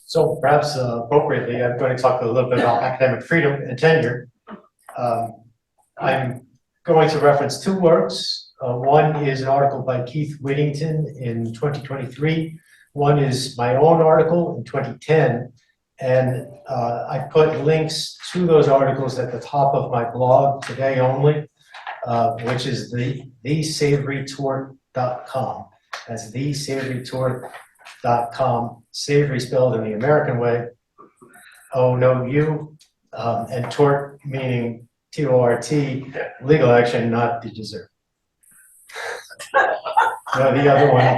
So perhaps appropriately, I'm going to talk a little bit about academic freedom and tenure. I'm going to reference two works. One is an article by Keith Whittington in 2023. One is my own article in 2010. And I put links to those articles at the top of my blog today only, which is thesavorytort.com. That's thesavorytort.com. Savory spelled in the American way, O-no-U, and tort meaning T-O-R-T, legal action, not the dessert. No, the other one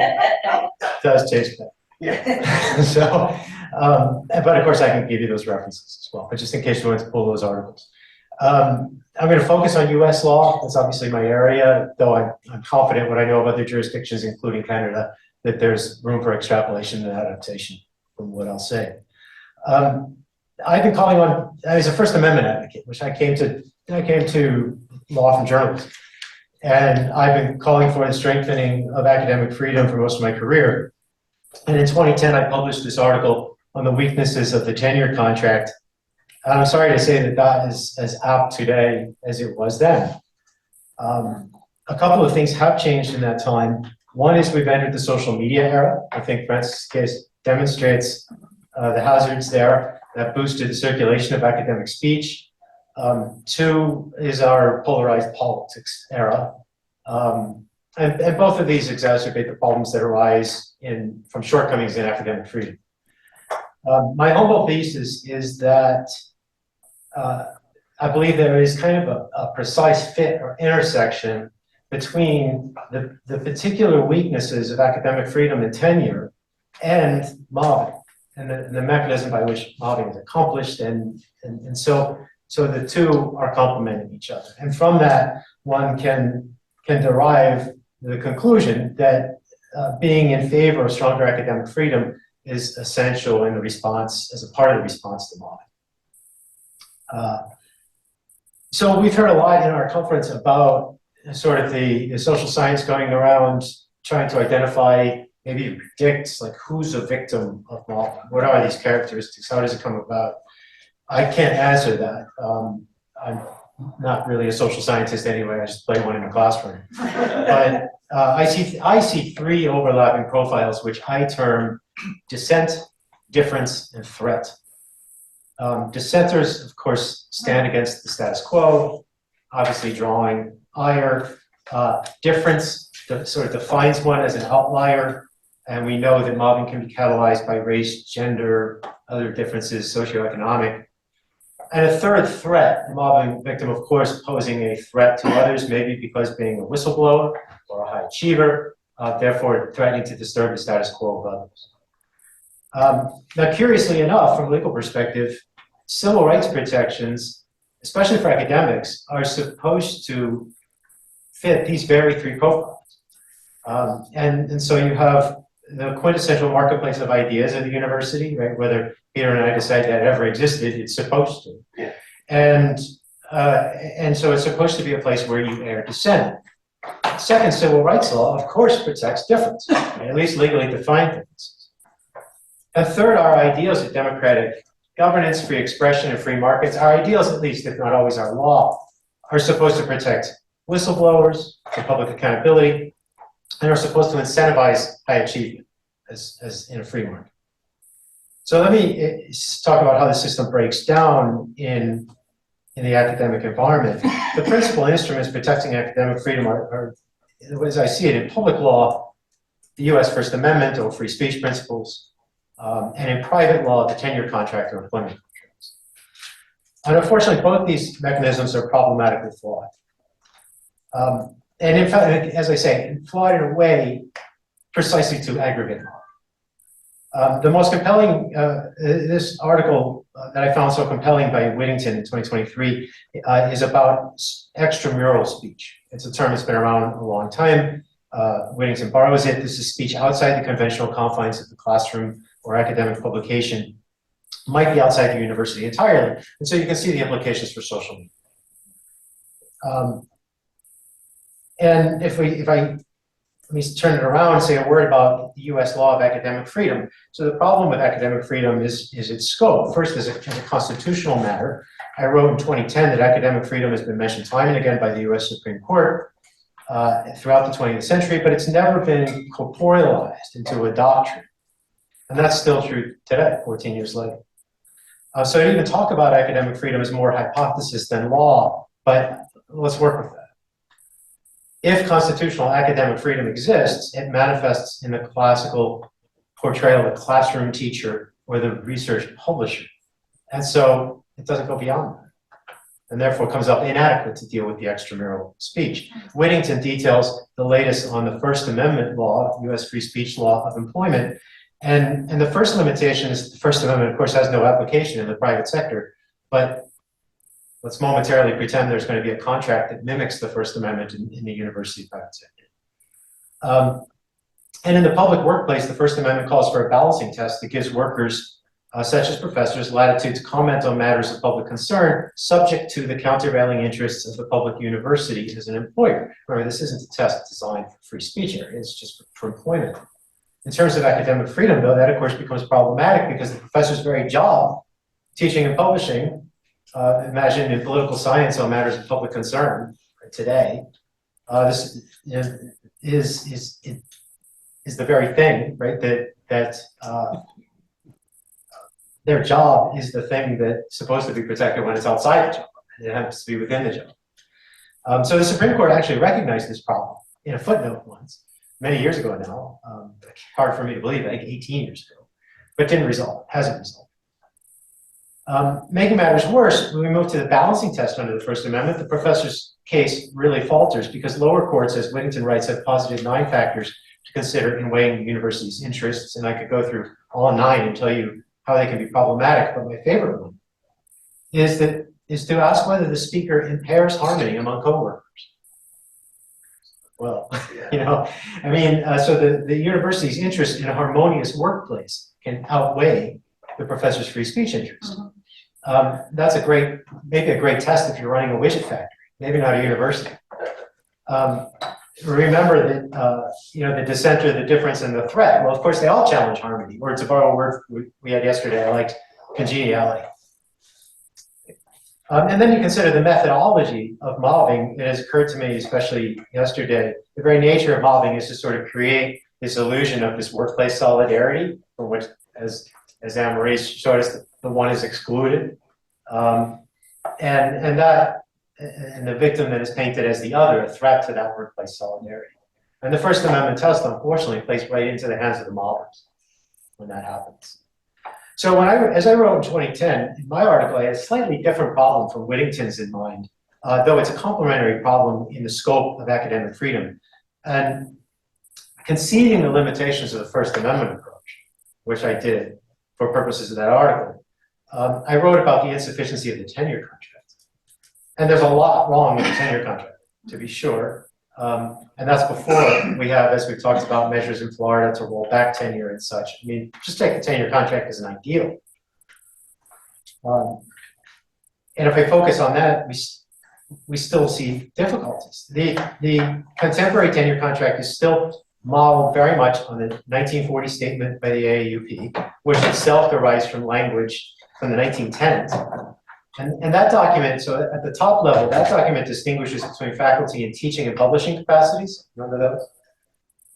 does taste bad. Yeah. So, but of course I can give you those references as well, but just in case you want to pull those articles. I'm going to focus on US law. That's obviously my area, though I'm confident what I know of other jurisdictions, including Canada, that there's room for extrapolation and adaptation from what I'll say. I've been calling on, as a First Amendment advocate, which I came to law from journalism. And I've been calling for the strengthening of academic freedom for most of my career. And in 2010, I published this article on the weaknesses of the tenure contract. And I'm sorry to say that that is as apt today as it was then. A couple of things have changed in that time. One is we've entered the social media era. I think Francis' case demonstrates the hazards there that boosted the circulation of academic speech. Two is our polarized politics era. And both of these exacerbate the problems that arise from shortcomings in academic freedom. My humble thesis is that I believe there is kind of a precise fit or intersection between the particular weaknesses of academic freedom and tenure and mobbing and the mechanism by which mobbing is accomplished. And so the two are complementing each other. And from that, one can derive the conclusion that being in favor of stronger academic freedom is essential in the response, as a part of the response to mobbing. So we've heard a lot in our conference about sort of the social science going around trying to identify, maybe predict, like who's a victim of mobbing? What are these characteristics? How does it come about? I can't answer that. I'm not really a social scientist anyway. I just play one in the classroom. But I see three overlapping profiles, which I term dissent, difference, and threat. Dissenters, of course, stand against the status quo, obviously drawing ire. Difference sort of defines one as an outlier, and we know that mobbing can be catalyzed by race, gender, other differences, socioeconomic. And a third threat, a mobbing victim, of course, posing a threat to others, maybe because being a whistleblower or a high achiever, therefore threatening to disturb the status quo of others. Now, curiously enough, from a legal perspective, civil rights protections, especially for academics, are supposed to fit these very three profiles. And so you have the quintessential marketplace of ideas at the university, right? Whether Peter and I decide that ever existed, it's supposed to. Yeah. And so it's supposed to be a place where you air dissent. Second, civil rights law, of course, protects difference, right? At least legally defined differences. And third, our ideals of democratic governance, free expression, and free markets, our ideals, at least, if not always our law, are supposed to protect whistleblowers for public accountability, and are supposed to incentivize high achievement as in a free market. So let me talk about how the system breaks down in the academic environment. The principal instruments protecting academic freedom are, as I see it, in public law, the US First Amendment or free speech principles, and in private law, the tenure contract or employment contracts. And unfortunately, both these mechanisms are problematically flawed. And in fact, as I say, flawed in a way precisely to aggregate law. The most compelling, this article that I found so compelling by Whittington in 2023 is about extramural speech. It's a term that's been around a long time. Whittington borrows it. This is speech outside the conventional confines of the classroom or academic publication, might be outside the university entirely. And so you can see the implications for social media. And if I let me turn it around and say a word about the US law of academic freedom. So the problem with academic freedom is its scope. First, as a constitutional matter, I wrote in 2010 that academic freedom has been mentioned time and again by the US Supreme Court throughout the 20th century, but it's never been corporealized into a doctrine. And that's still true today, 14 years later. So to even talk about academic freedom is more hypothesis than law, but let's work with that. If constitutional academic freedom exists, it manifests in the classical portrayal of the classroom teacher or the research publisher. And so it doesn't go beyond that, and therefore comes up inadequate to deal with the extramural speech. Whittington details the latest on the First Amendment law, US free speech law of employment. And the first limitation is the First Amendment, of course, has no application in the private sector, but let's momentarily pretend there's going to be a contract that mimics the First Amendment in the university private sector. And in the public workplace, the First Amendment calls for a balancing test that gives workers, such as professors, latitude to comment on matters of public concern, subject to the countervailing interests of the public university as an employer. Remember, this isn't a test designed for free speech area, it's just for employment. In terms of academic freedom, though, that of course becomes problematic because the professor's very job, teaching and publishing, imagine in political science on matters of public concern today, this is the very thing, right? That their job is the thing that's supposed to be protected when it's outside the job. It happens to be within the job. So the Supreme Court actually recognized this problem in a footnote once, many years ago now. Hard for me to believe, I think 18 years ago, but didn't resolve, hasn't resolved. Making matters worse, when we move to the balancing test under the First Amendment, the professor's case really falters because lower courts, as Whittington writes, have posited 9 factors to consider in weighing the university's interests. And I could go through all 9 and tell you how they can be problematic, but my favorite one is to ask whether the speaker impairs harmony among coworkers. Well, you know, I mean, so the university's interest in a harmonious workplace can outweigh the professor's free speech interest. That's maybe a great test if you're running a widget factory, maybe not a university. Remember that, you know, the dissenter, the difference, and the threat. Well, of course, they all challenge harmony, or to borrow a word we had yesterday, I liked congeniality. And then you consider the methodology of mobbing. It has occurred to me, especially yesterday, the very nature of mobbing is to sort of create this illusion of this workplace solidarity, for which, as Anne-Marie showed us, the one is excluded. And the victim that is painted as the other, a threat to that workplace solidarity. And the First Amendment test, unfortunately, plays right into the hands of the mobbers when that happens. So as I wrote in 2010, in my article, I had a slightly different problem from Whittington's in mind, though it's a complementary problem in the scope of academic freedom. And conceding the limitations of the First Amendment approach, which I did for purposes of that article, I wrote about the insufficiency of the tenure contract. And there's a lot wrong with the tenure contract, to be sure. And that's before we have, as we've talked about, measures in Florida to roll back tenure and such. I mean, just take the tenure contract as an ideal. And if I focus on that, we still see difficulties. The contemporary tenure contract is still modeled very much on the 1940 statement by the AAUP, which itself derives from language from the 1910s. And that document, so at the top level, that document distinguishes between faculty in teaching and publishing capacities, remember those?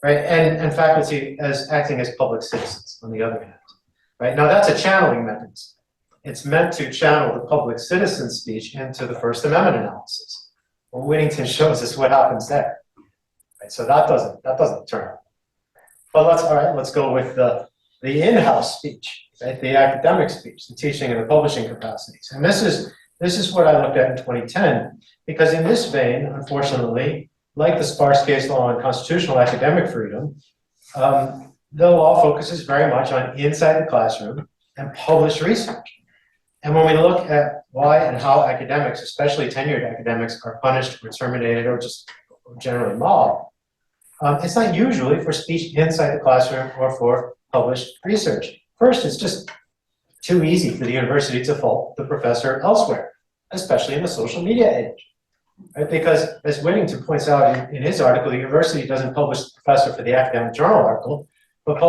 Right, and faculty as acting as public citizens, on the other hand. Right, now that's a channeling mechanism. It's meant to channel the public citizen speech into the First Amendment analysis. Well, Whittington shows us what happens there. Right, so that doesn't turn out. But let's go with the in-house speech. Right, the academic speech, the teaching and the publishing capacities. And this is what I looked at in 2010, because in this vein, unfortunately, like the sparse case law on constitutional academic freedom, the law focuses very much on inside the classroom and published research. And when we look at why and how academics, especially tenured academics, are punished or terminated or just generally mobbed, it's not usually for speech inside the classroom or for published research. First, it's just too easy for the university to fault the professor elsewhere, especially in the social media age. right? Because as Whittington points out in his article, the university doesn't publish the professor for the academic journal article, but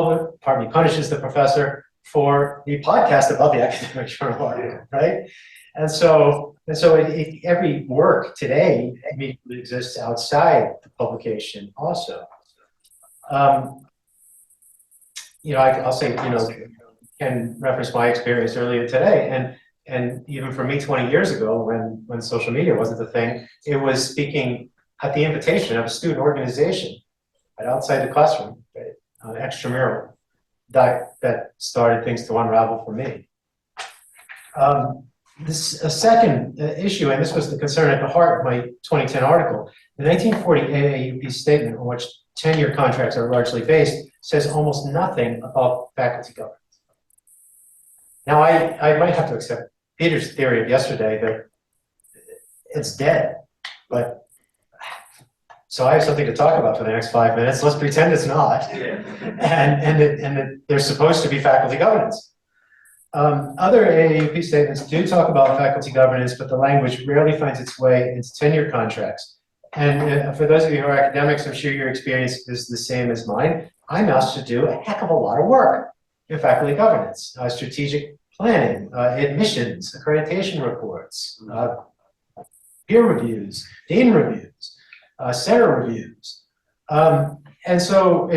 punishes the professor for the podcast about the academic journal article, right? And so every work today immediately exists outside the publication also. I'll say, can reference my experience earlier today, and even for me 20 years ago when social media wasn't the thing, it was speaking at the invitation of a student organization right outside the classroom, right, extramural, that started things to unravel for me. A second issue, and this was the concern at the heart of my 2010 article, the 1940 AAUP statement on which tenure contracts are largely based says almost nothing about faculty governance. Now, I might have to accept Peter's theory of yesterday that it's dead, but so I have something to talk about for the next 5 minutes. Let's pretend it's not, and that there's supposed to be faculty governance. Other AAUP statements do talk about faculty governance, but the language rarely finds its way into tenure contracts. And for those of you who are academics, I'm sure your experience is the same as mine. I'm asked to do a heck of a lot of work in faculty governance, strategic planning, admissions, accreditation reports, peer reviews, dean reviews, center reviews. And so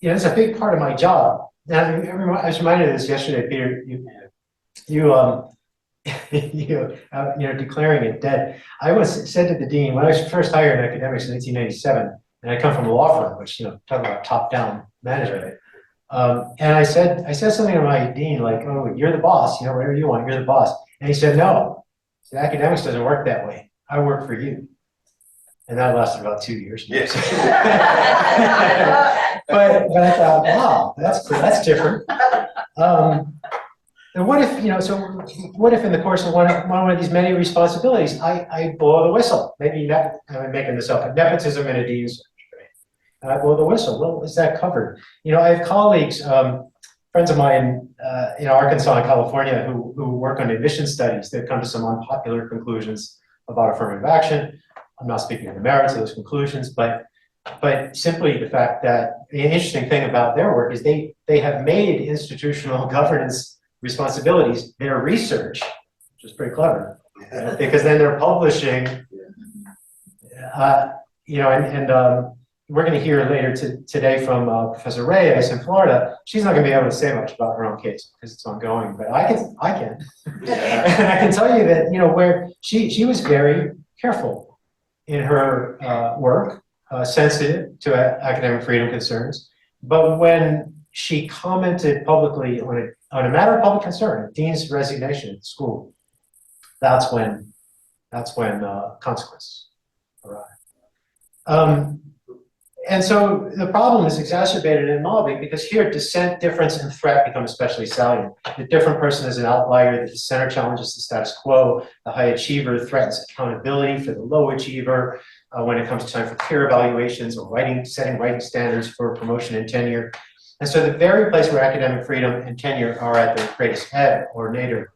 it's a big part of my job. Now, I was reminded of this yesterday, Peter. Declaring it dead. I said to the dean when I was first hired in academics in 1997, and I come from a law firm, which talk about top-down management. And I said something to my dean like, "Oh, you're the boss. Whatever you want, you're the boss." And he said, "No, academics doesn't work that way. I work for you." And that lasted about 2 years. Yes. but I thought, wow, that's different. And what if, what if in the course of one of these many responsibilities, I blow the whistle? Maybe I'm making this up, but nepotism in a dean search, right? And I blow the whistle. Well, is that covered? I have colleagues, friends of mine in Arkansas and California who work on admission studies. They've come to some unpopular conclusions about affirmative action. I'm not speaking of the merits of those conclusions, but simply the fact that the interesting thing about their work is they have made institutional governance responsibilities their research, which is pretty clever, because then they're publishing, we're going to hear later today from Professor Reyes in Florida. She's not going to be able to say much about her own case because it's ongoing, but I can. And I can tell you that, where she was very careful in her work, sensitive to academic freedom concerns, but when she commented publicly on a matter of public concern, dean's resignation at the school, that's when consequences arrive. And so the problem is exacerbated in mobbing because here dissent, difference, and threat become especially salient. The different person is an outlier, the dissenter challenges the status quo, the high achiever threatens accountability for the low achiever when it comes time for peer evaluations or setting writing standards for promotion and tenure. And so the very place where academic freedom and tenure are at their greatest ebb or nadir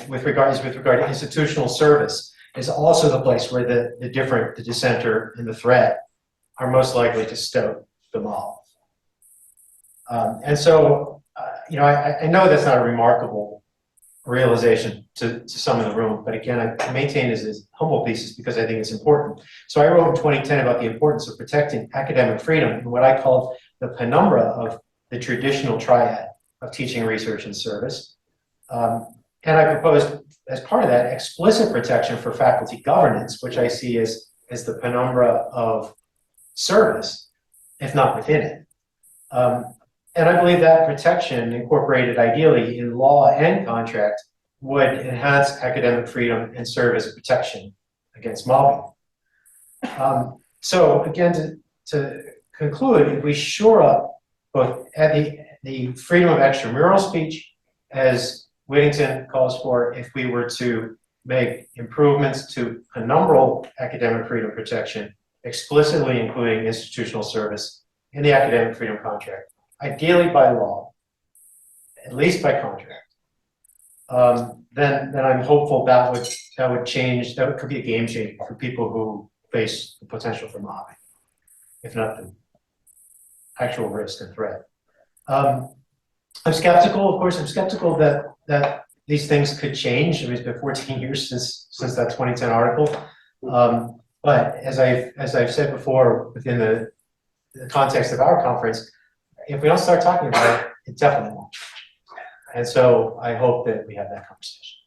with regard to institutional service is also the place where the dissenter and the threat are most likely to stoke the mob. And so, I know that's not a remarkable realization to some in the room, but again, I maintain this as humble thesis because I think it's important. So I wrote in 2010 about the importance of protecting academic freedom in what I called the penumbra of the traditional triad of teaching, research, and service. And I proposed, as part of that, explicit protection for faculty governance, which I see as the penumbra of service, if not within it. And I believe that protection, incorporated ideally in law and contract, would enhance academic freedom and serve as a protection against mobbing. So again, to conclude, if we shore up both the freedom of extramural speech, as Whittington calls for, if we were to make improvements to penumbral academic freedom protection, explicitly including institutional service in the academic freedom contract, ideally by law, at least by contract, then I'm hopeful that would change, that could be a game changer for people who face the potential for mobbing, if not the actual risk and threat. I'm skeptical, of course, I'm skeptical that these things could change. I mean, it's been 14 years since that 2010 article. But as I've said before, within the context of our conference, if we don't start talking about it, it definitely won't. And so I hope that we have that conversation.